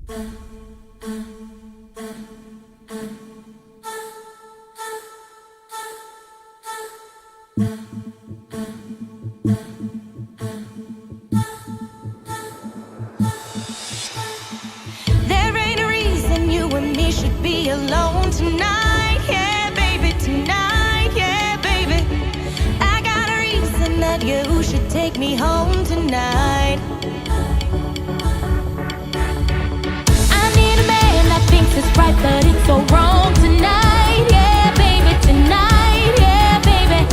There ain't a reason you and me should be alone tonight. Yeah, baby, tonight. Yeah, baby, I got a reason that you should take me home tonight. I need a man that thinks it's right, but it's so wrong tonight. Yeah, baby, tonight. Yeah, baby,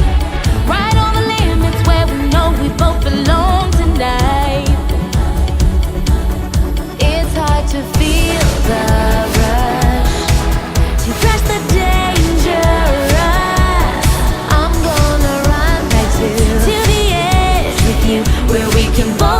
right on the limits where we know we both belong tonight. It's hard to feel the rush, to crush the dangerous. I'm gonna run back to the edge with you, where we can both